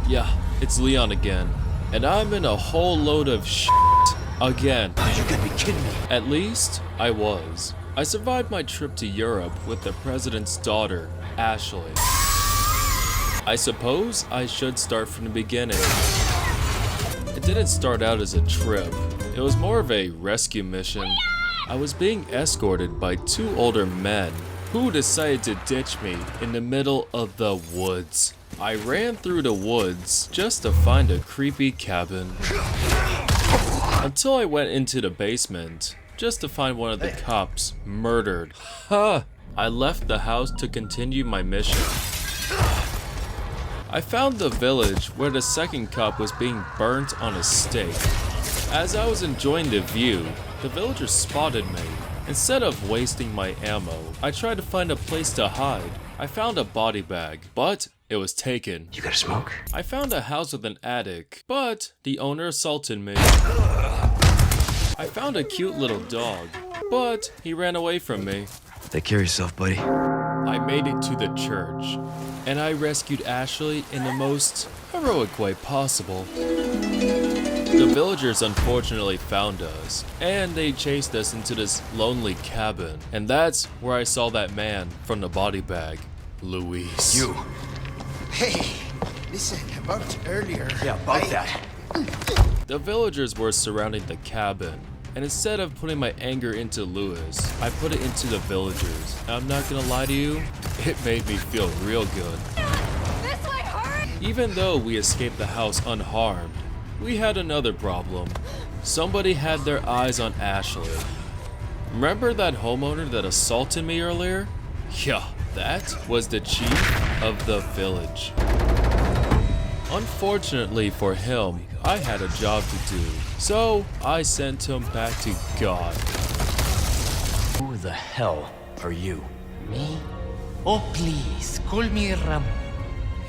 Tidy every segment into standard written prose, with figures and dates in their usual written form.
Yeah, it's Leon again. And I'm in a whole load of shit again. Oh, you gotta be kidding me. At least, I was. I survived my trip to Europe with the president's daughter, Ashley. I suppose I should start from the beginning. It didn't start out as a trip. It was more of a rescue mission. I was being escorted by two older men who decided to ditch me in the middle of the woods. I ran through the woods just to find a creepy cabin. Until I went into the basement just to find one of the cops murdered. Huh! I left the house to continue my mission. I found the village where the second cop was being burnt on a stake. As I was enjoying the view, the villagers spotted me. Instead of wasting my ammo, I tried to find a place to hide. I found a body bag, but it was taken. You gotta smoke? I found a house with an attic, but the owner assaulted me. I found a cute little dog, but he ran away from me. Take care of yourself, buddy. I made it to the church, and I rescued Ashley in the most heroic way possible. The villagers unfortunately found us, and they chased us into this lonely cabin. And that's where I saw that man from the body bag, Luis. You. Hey, listen, about earlier. Yeah, about that. The villagers were surrounding the cabin, and instead of putting my anger into Luis, I put it into the villagers. And I'm not gonna lie to you, it made me feel real good. This way, hurry! Even though we escaped the house unharmed, we had another problem. Somebody had their eyes on Ashley. Remember that homeowner that assaulted me earlier? Yeah, that was the chief of the village. Unfortunately for him, I had a job to do, so I sent him back to God. Who the hell are you? Me? Oh, please, call me Ram.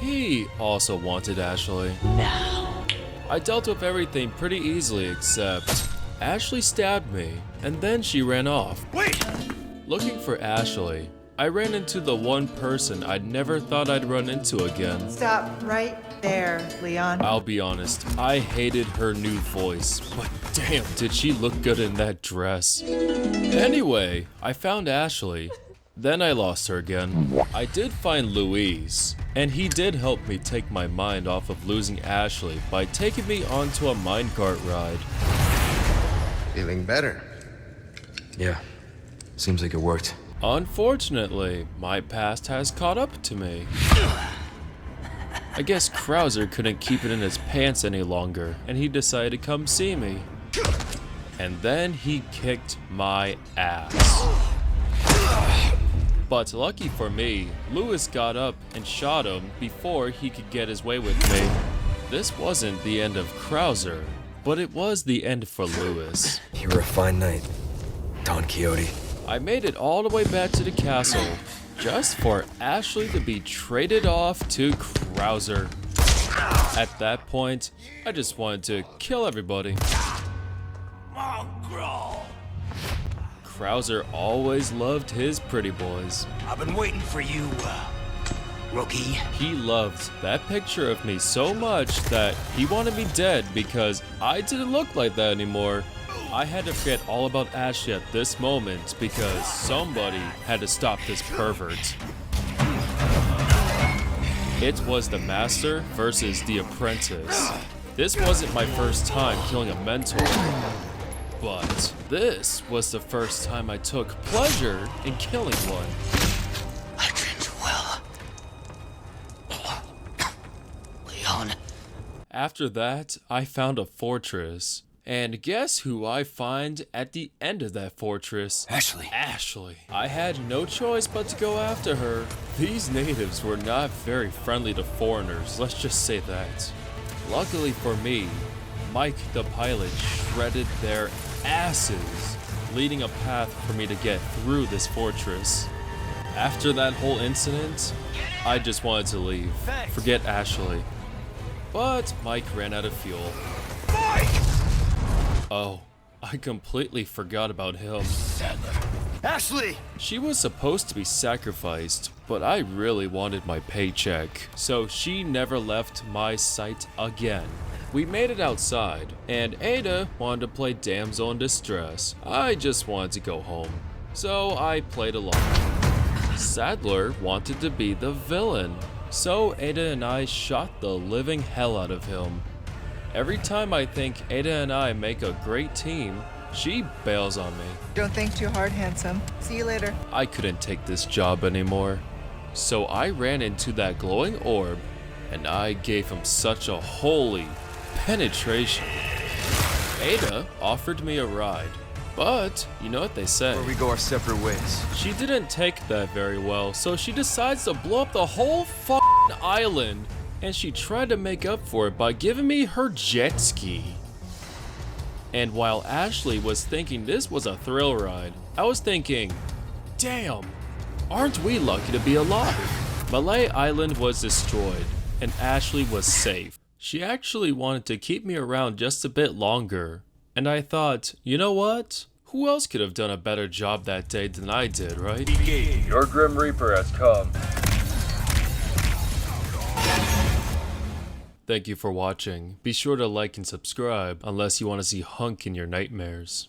He also wanted Ashley. Now. I dealt with everything pretty easily except Ashley stabbed me, and then she ran off. Wait! Looking for Ashley, I ran into the one person I'd never thought I'd run into again. Stop right there, Leon. I'll be honest, I hated her new voice, but damn, did she look good in that dress. Anyway, I found Ashley, then I lost her again. I did find Luis, and he did help me take my mind off of losing Ashley by taking me onto a minecart ride. Feeling better? Yeah. Seems like it worked. Unfortunately, my past has caught up to me. I guess Krauser couldn't keep it in his pants any longer, and he decided to come see me. And then he kicked my ass. But lucky for me, Luis got up and shot him before he could get his way with me. This wasn't the end of Krauser, but it was the end for Luis. You were a fine knight, Don Quixote. I made it all the way back to the castle, just for Ashley to be traded off to Krauser. At that point, I just wanted to kill everybody. Mongrel! Krauser always loved his pretty boys. I've been waiting for you, rookie. He loved that picture of me so much that he wanted me dead because I didn't look like that anymore. I had to forget all about Ashley at this moment because somebody had to stop this pervert. It was the master versus the apprentice. This wasn't my first time killing a mentor, but this was the first time I took pleasure in killing one. I trained well. Leon. After that, I found a fortress. And guess who I find at the end of that fortress? Ashley. Ashley. I had no choice but to go after her. These natives were not very friendly to foreigners, let's just say that. Luckily for me, Mike the pilot shredded their asses, leading a path for me to get through this fortress. After that whole incident, I just wanted to leave. Forget Ashley. But Mike ran out of fuel. Oh, I completely forgot about him. Ashley! She was supposed to be sacrificed, but I really wanted my paycheck, so she never left my sight again. We made it outside, and Ada wanted to play Damsel in Distress. I just wanted to go home, so I played along. Sadler wanted to be the villain, so Ada and I shot the living hell out of him. Every time I think Ada and I make a great team, she bails on me. Don't think too hard, handsome. See you later. I couldn't take this job anymore, so I ran into that glowing orb, and I gave him such a holy penetration. Ada offered me a ride, but you know what they say. Where we go our separate ways. She didn't take that very well, so she decides to blow up the whole f***ing island, and she tried to make up for it by giving me her jet ski. And while Ashley was thinking this was a thrill ride, I was thinking, damn, aren't we lucky to be alive? Malay Island was destroyed, and Ashley was safe. She actually wanted to keep me around just a bit longer, and I thought, you know what? Who else could have done a better job that day than I did, right? Your Grim Reaper has come. Thank you for watching. Be sure to like and subscribe unless you want to see Hunk in your nightmares.